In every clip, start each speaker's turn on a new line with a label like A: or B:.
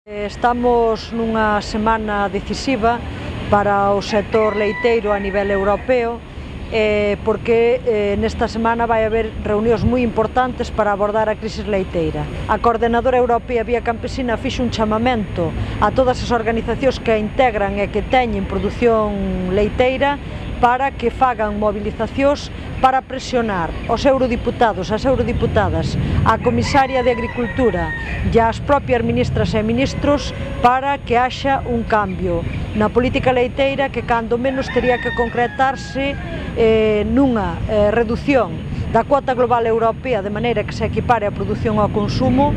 A: Estamos nunha semana decisiva para o sector leiteiro a nivel europeo porque nesta semana vai haber reunións moi importantes para abordar a crise leiteira. A Coordenadora Europea Vía Campesina fixo un chamamento a todas as organizacións que a integran e que teñen produción leiteira para que fagan movilizacións para presionar os eurodiputados, as eurodiputadas, a Comisaria de Agricultura e as propias ministras e ministros para que haxa un cambio na política leiteira que cando menos tería que concretarse nunha reducción da cuota global europea de maneira que se equipare a produción ao consumo.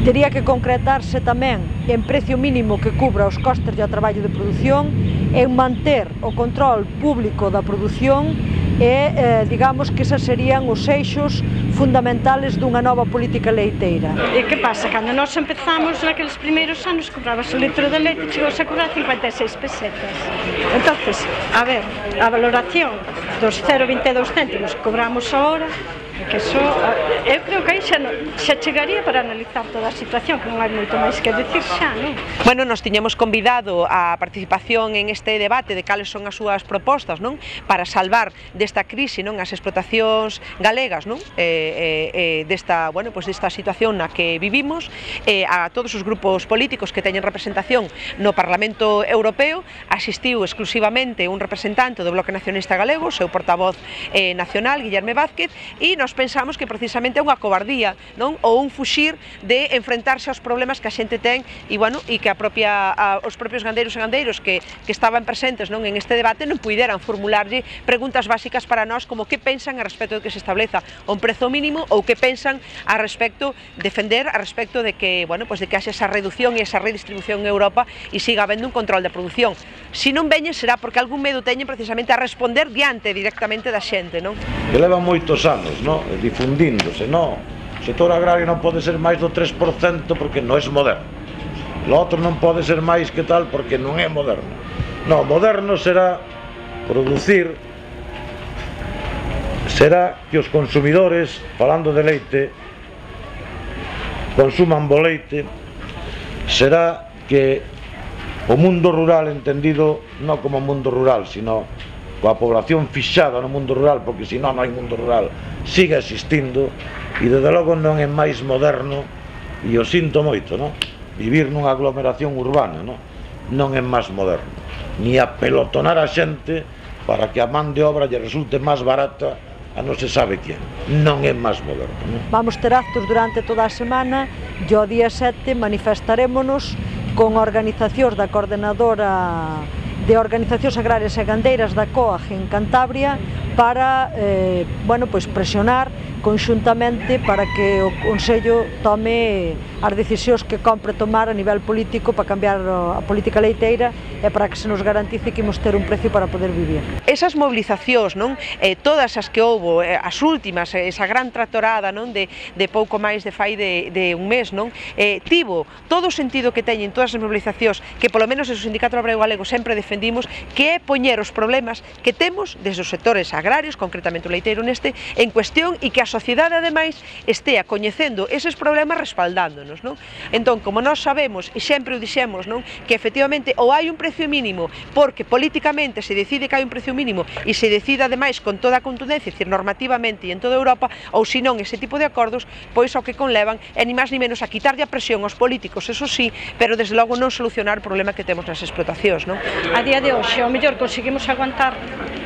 A: Tería que concretarse tamén en precio mínimo que cubra os costes do traballo de produción, en manter o control público da produción e, digamos, que esas serían os eixos fundamentales dunha nova política leiteira.
B: E que pasa? Cando nós empezamos naqueles primeiros anos, comprabas o litro de leite e chegou a cobrar 56 pesetas. Entonces, a ver, a valoración dos 0,22 céntimos que cobramos ahora, que eso, eu creo que aí xa chegaría para analizar toda a situación, que non hai moito máis que decir xa, non?
C: Bueno, nos tiñamos convidado a participación en este debate de cales son as súas propostas, non? Para salvar desta crise, non? As explotacións galegas, non? Desta, bueno, pues desta situación na que vivimos, a todos os grupos políticos que teñen representación no Parlamento Europeo. Asistiu exclusivamente un representante do Bloque Nacionalista Galego, o seu portavoz nacional, Guillerme Vázquez, e nos pensamos que precisamente é unha cobardía, non? Ou un fuxir de enfrentarse aos problemas que a xente ten e, bueno, e que os propios gandeiros e gandeiros que estaban presentes, non, en este debate non puideran formularlle preguntas básicas para nós como que pensan a respecto de que se estableza un prezo mínimo ou que pensan a respecto, defender a respecto de que, bueno, pues de que haxe esa reducción e esa redistribución en Europa e siga habendo un control da produción. Se non veñen será porque algún medo teñen precisamente a responder diante directamente da xente, non?
D: Que leva moitos anos, non? Difundíndose, non? O sector agrario non pode ser máis do 3% porque non é moderno. O outro non pode ser máis que tal porque non é moderno. Non, moderno será producir, será que os consumidores, falando de leite, consuman bo leite, será que o mundo rural entendido non como mundo rural, sino coa población fixada no mundo rural, porque senón non hai mundo rural, sigue existindo, e desde logo non é máis moderno, e o sinto moito, non? Vivir nunha aglomeración urbana, non é máis moderno, ni apelotonar a xente para que a man de obra lle resulte máis barata a non se sabe quen, non é máis moderno, non?
A: Vamos ter actos durante toda a semana e o día 7 manifestarémonos con organizacións da Coordenadora de Organizacións Agrarias e Gandeiras da COAG en Cantabria para, bueno, pues presionar conxuntamente para que o Consello tome as decisións que compre tomar a nivel político para cambiar a política leiteira e para que se nos garantice que imos ter un precio para poder vivir.
C: Esas movilizacións, non? Todas as que houbo, as últimas, esa gran tractorada, non? De pouco máis de fai de un mes, non? Tivo todo o sentido que teñen todas as movilizacións que polo menos o Sindicato Obrero Galego sempre defendimos, que é poñer os problemas que temos desde os sectores agrarios, concretamente o leiteiro neste, en cuestión e que a sociedade ademais estea coñecendo eses problemas respaldándonos, non? Entón, como nós sabemos e sempre o dixemos, non? Que efectivamente ou hai un precio mínimo porque políticamente se decide que hai un precio mínimo e se decide ademais con toda a contundencia, decir, normativamente e en toda Europa, ou senón ese tipo de acordos, pois ao que conlevan é ni máis ni menos a quitarlle a presión aos políticos, eso sí, pero desde logo non solucionar o problema que temos nas explotacións, non?
B: A día de hoxe, ao mellor conseguimos aguantar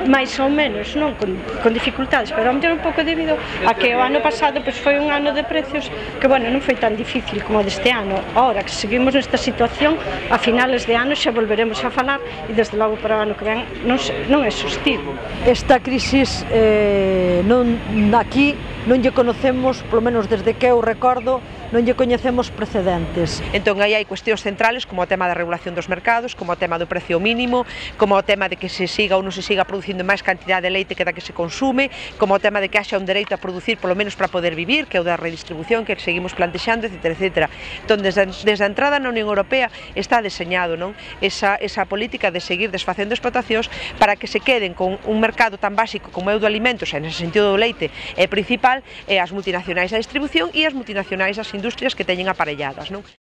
B: máis ou menos, non? Con dificultades, pero ao mellor un pouco debido a que o ano pasado pois foi un ano de precios que, bueno, non foi tan difícil como deste ano. Ahora que seguimos nesta situación, a finales de ano xa volveremos a falar e desde logo para o ano que ven non é sostivo.
A: Esta crisis aquí non lle conocemos, polo menos desde que eu recordo, non lle coñecemos precedentes.
C: Entón aí hai cuestións centrales como o tema da regulación dos mercados, como o tema do precio mínimo, como o tema de que se siga ou non se siga producindo máis cantidade de leite que da que se consume, como o tema de que haxa un dereito a producir polo menos para poder vivir, que é o da redistribución que seguimos plantexando, etc. Entón, desde a entrada na Unión Europea está deseñado, non? Esa política de seguir desfacendo explotacións para que se queden con un mercado tan básico como é o do alimentos, e nese sentido do leite é principal, as multinacionais da distribución e as multinacionais das industrias que teñen aparelladas, non?